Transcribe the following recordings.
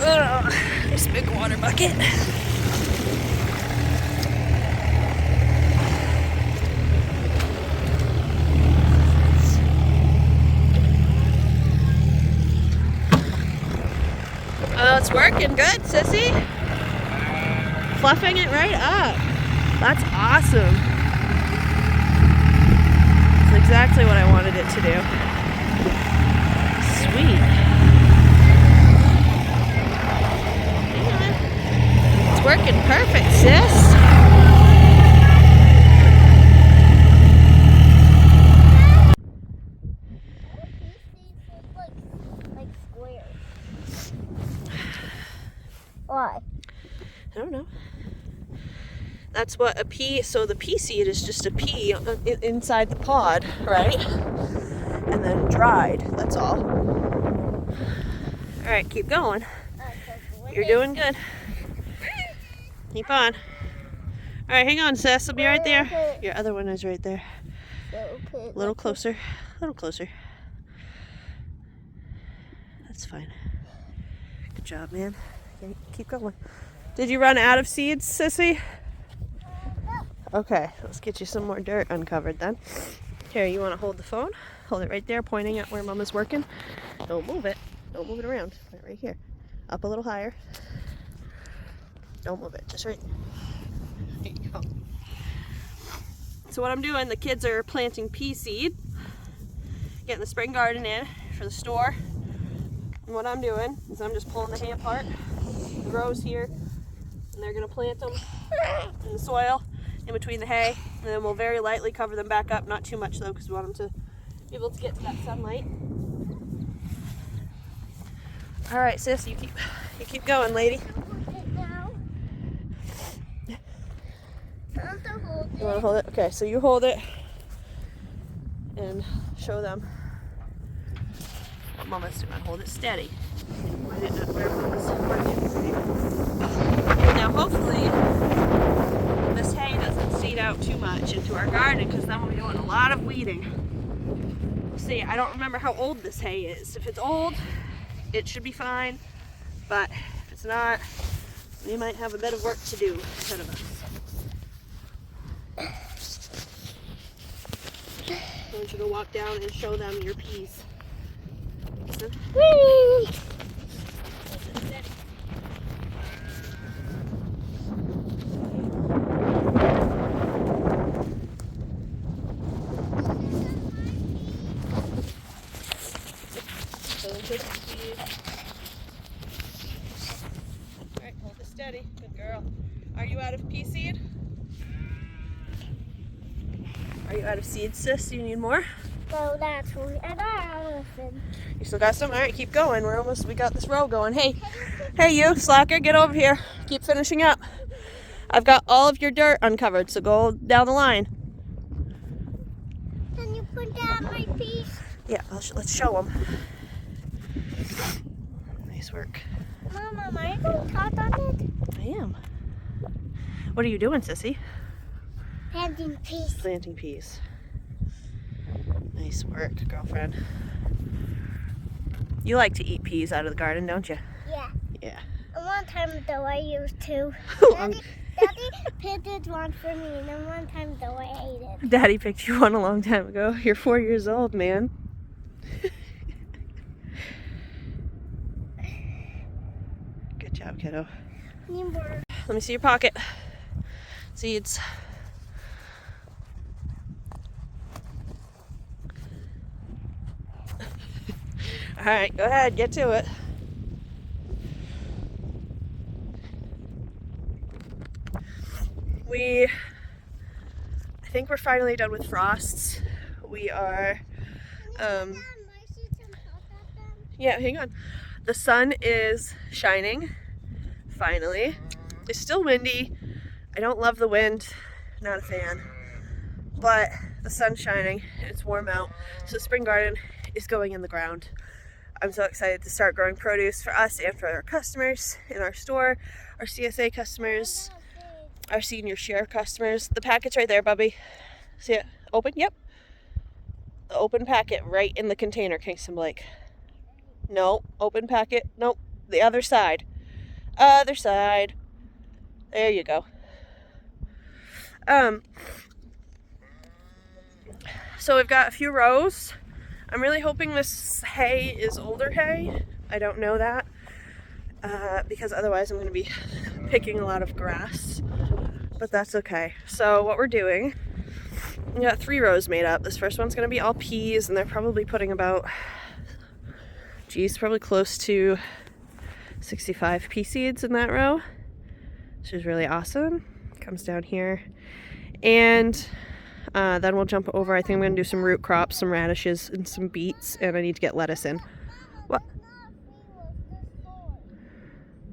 Ugh, this big water bucket. Oh, it's working good, sissy. Fluffing it right up. That's awesome. That's exactly what I wanted it to do. Sweet. It's working perfect, sis. Like square. Why? I don't know. That's what a pea, so the pea seed is just a pea inside the pod, right? And then dried, that's all. All right, keep going. You're doing good. Keep on. All right, hang on, sis. I'll be right there. Your other one is right there. A little closer. A little closer. That's fine. Good job, man. Okay, keep going. Did you run out of seeds, sissy? Okay, let's get you some more dirt uncovered then. Here, you want to hold the phone? Hold it right there, pointing at where Mama's working. Don't move it. Don't move it around. Put it right here. Up a little higher. Don't move it. Just right there. There you go. So what I'm doing, the kids are planting pea seed. Getting the spring garden in for the store. And what I'm doing is I'm just pulling the hay apart. The rows here. And they're going to plant them in the soil in between the hay, and then we'll very lightly cover them back up, not too much though, because we want them to be able to get to that sunlight. All right, sis, you keep going, lady. You want to hold it? Okay, so you hold it and show them what Mama's doing. Hold it steady. Point it at where Mama's working. Now, hopefully, this hay doesn't seed out too much into our garden, because then we'll be doing a lot of weeding. We'll see. I don't remember how old this hay is. If it's old, it should be fine, but if it's not, we might have a bit of work to do ahead of us. I want you to walk down and show them your peas. Listen. Whee! Alright, hold it steady. Good girl. Are you out of pea seed? Are you out of seed, sis? Do you need more? So that's what I got. You still got some? Alright, keep going. We got this row going. Hey you, slacker, get over here. Keep finishing up. I've got all of your dirt uncovered, so go down the line. Can you put down my piece? Yeah, let's show them. Nice work. Mama, am I going to cut on it? I am. What are you doing, sissy? Planting peas. Planting peas. Nice work, girlfriend. You like to eat peas out of the garden, don't you? Yeah. Yeah. And one time though I used to. Daddy picked one for me, and then one time though I ate it. Daddy picked you one a long time ago. You're 4 years old, man. Good job, kiddo. Let me see your pocket. Seeds. All right, go ahead, get to it. I think we're finally done with frosts. We are, yeah, hang on. The sun is shining, finally. It's still windy. I don't love the wind, not a fan. But the sun's shining, it's warm out. So the spring garden is going in the ground. I'm so excited to start growing produce for us and for our customers in our store, our CSA customers, our senior share customers. The packet's right there, Bubby. See it? Open? Yep. The open packet right in the container, Kingston Blake. No, open packet. Nope, the other side. Other side. There you go. So we've got a few rows. I'm really hoping this hay is older hay. I don't know that. Because otherwise I'm going to be picking a lot of grass. But that's okay. So what we're doing, we got 3 rows made up. This first one's going to be all peas, and they're probably putting about, probably close to 65 pea seeds in that row, which is really awesome. Comes down here. And then we'll jump over. I think I'm going to do some root crops, some radishes, and some beets, and I need to get lettuce in. What?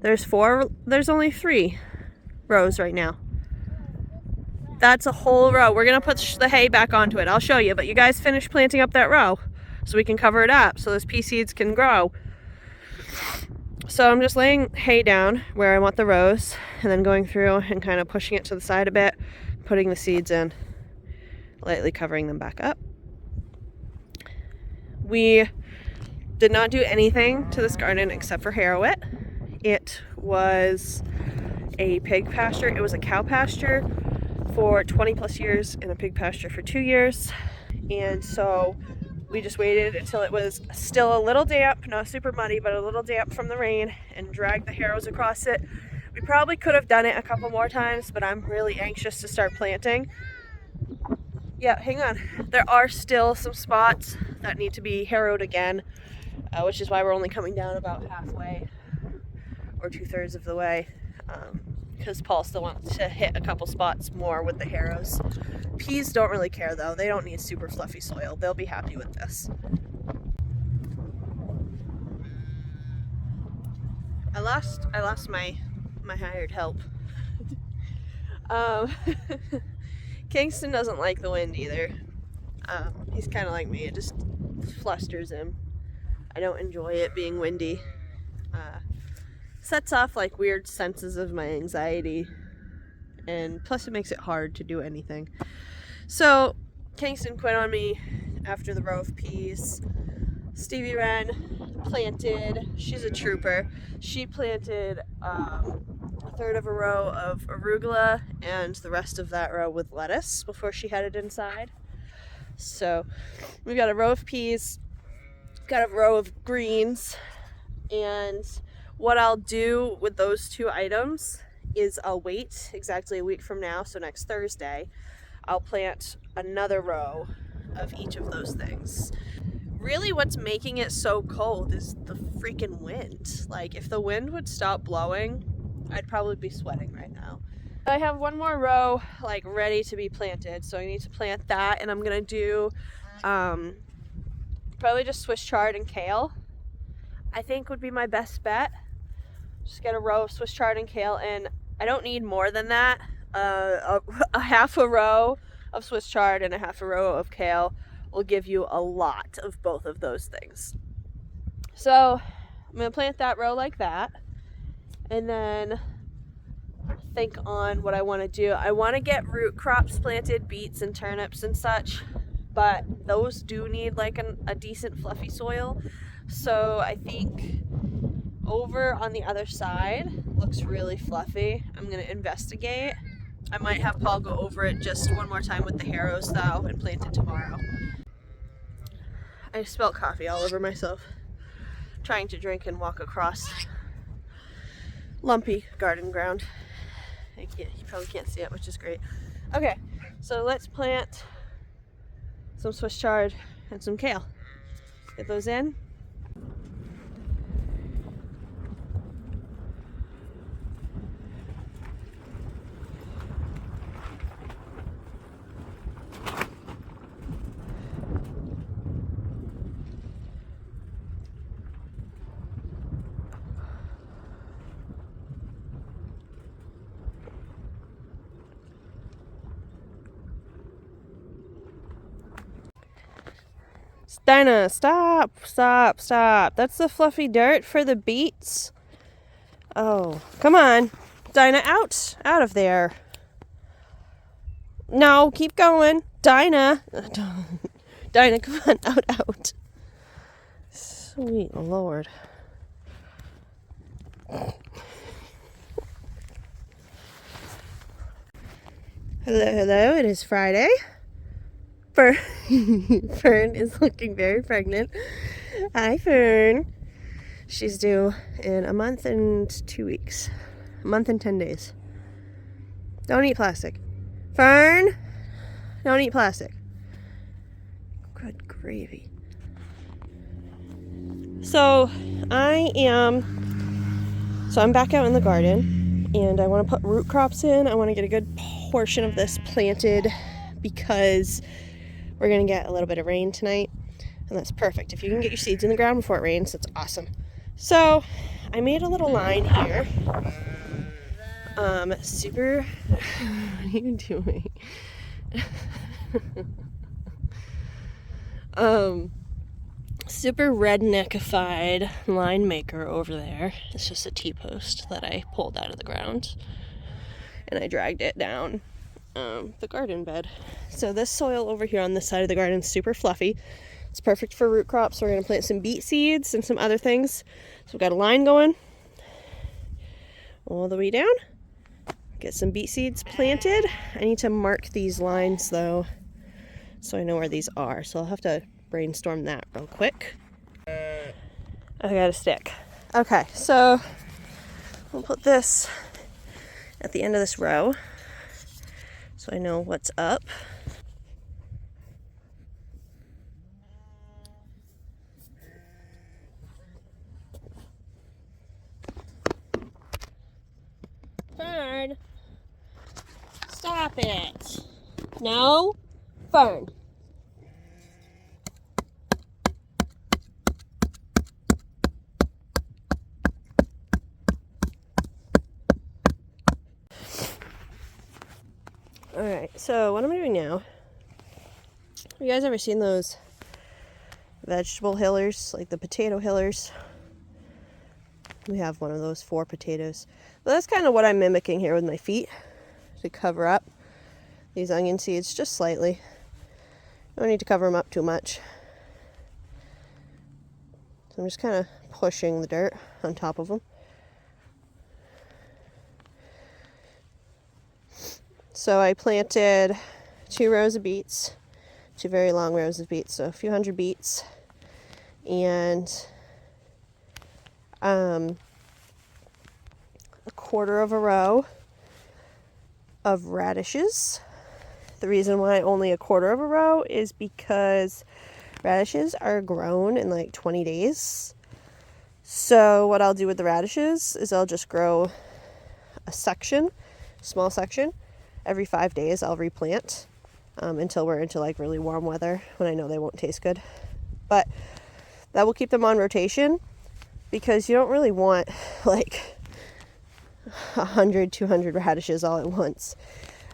There's 4. There's only 3 rows right now. That's a whole row. We're going to put the hay back onto it. I'll show you, but you guys finish planting up that row so we can cover it up so those pea seeds can grow. So I'm just laying hay down where I want the rows and then going through and kind of pushing it to the side a bit, putting the seeds in, lightly covering them back up. We did not do anything to this garden except for harrow it. It was a pig pasture. It was a cow pasture for 20 plus years and a pig pasture for 2 years. And so we just waited until it was still a little damp, not super muddy, but a little damp from the rain, and dragged the harrows across it. We probably could have done it a couple more times, but I'm really anxious to start planting. Yeah, hang on. There are still some spots that need to be harrowed again, which is why we're only coming down about halfway or 2/3 of the way, because Paul still wants to hit a couple spots more with the harrows. Peas don't really care though. They don't need super fluffy soil. They'll be happy with this. I lost my hired help. Kingston doesn't like the wind either. He's kind of like me. It just flusters him. I don't enjoy it being windy. Sets off like weird senses of my anxiety, and plus it makes it hard to do anything. So Kingston quit on me after the row of peas. Stevie Wren planted, she's a trooper, she planted a third of a row of arugula and the rest of that row with lettuce before she headed inside. So we've got a row of peas, got a row of greens, and what I'll do with those 2 items is I'll wait exactly a week from now, so next Thursday, I'll plant another row of each of those things. Really what's making it so cold is the freaking wind. Like, if the wind would stop blowing, I'd probably be sweating right now. I have one more row like ready to be planted, so I need to plant that, and I'm gonna do probably just Swiss chard and kale. I think would be my best bet. Just get a row of Swiss chard and kale, and I don't need more than that. A half a row of Swiss chard and a half a row of kale will give you a lot of both of those things. So I'm going to plant that row like that, and then think on what I want to do. I want to get root crops planted, beets and turnips and such, but those do need like a decent fluffy soil. So I think over on the other side looks really fluffy. I'm going to investigate. I might have Paul go over it just one more time with the harrows though and plant it tomorrow. I spilled coffee all over myself trying to drink and walk across lumpy garden ground. You probably can't see it, which is great. Okay, so let's plant some Swiss chard and some kale. Get those in. Dinah, stop. That's the fluffy dirt for the beets. Oh, come on. Dinah, out of there. No, keep going. Dinah. Dinah, come on, out. Sweet Lord. Hello, hello. It is Friday. Fern is looking very pregnant. Hi, Fern. She's due in a month and 2 weeks. A month and 10 days. Don't eat plastic. Fern! Don't eat plastic. Good gravy. So, I'm back out in the garden, and I want to put root crops in. I want to get a good portion of this planted because we're going to get a little bit of rain tonight, and that's perfect. If you can get your seeds in the ground before it rains, that's awesome. So I made a little line here. What are you doing? Super redneckified line maker over there. It's just a T-post that I pulled out of the ground, and I dragged it down the garden bed. So this soil over here on this side of the garden is super fluffy. It's perfect for root crops. We're going to plant some beet seeds and some other things. So we've got a line going all the way down. Get some beet seeds planted. I need to mark these lines though, so I know where these are. So I'll have to brainstorm that real quick. I got a stick. Okay, so we'll put this at the end of this row so I know what's up. Fern! Stop it! No! Fern! Alright, so what I'm doing now, have you guys ever seen those vegetable hillers, like the potato hillers? We have one of those for potatoes. But that's kind of what I'm mimicking here with my feet to cover up these onion seeds just slightly. I don't need to cover them up too much. So I'm just kind of pushing the dirt on top of them. So I planted 2 rows of beets, 2 very long rows of beets, so a few hundred beets, and a quarter of a row of radishes. The reason why only a quarter of a row is because radishes are grown in like 20 days. So what I'll do with the radishes is I'll just grow a section, small section. Every 5 days I'll replant until we're into like really warm weather when I know they won't taste good. But that will keep them on rotation because you don't really want like 100, 200 radishes all at once.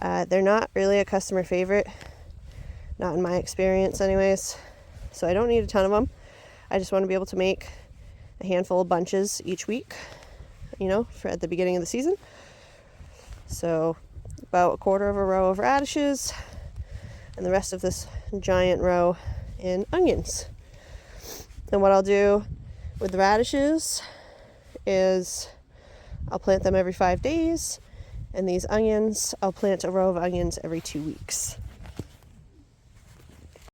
They're not really a customer favorite, not in my experience anyways. So I don't need a ton of them. I just want to be able to make a handful of bunches each week, you know, for at the beginning of the season. So about a quarter of a row of radishes and the rest of this giant row in onions. And what I'll do with the radishes is I'll plant them every 5 days, and these onions, I'll plant a row of onions every 2 weeks.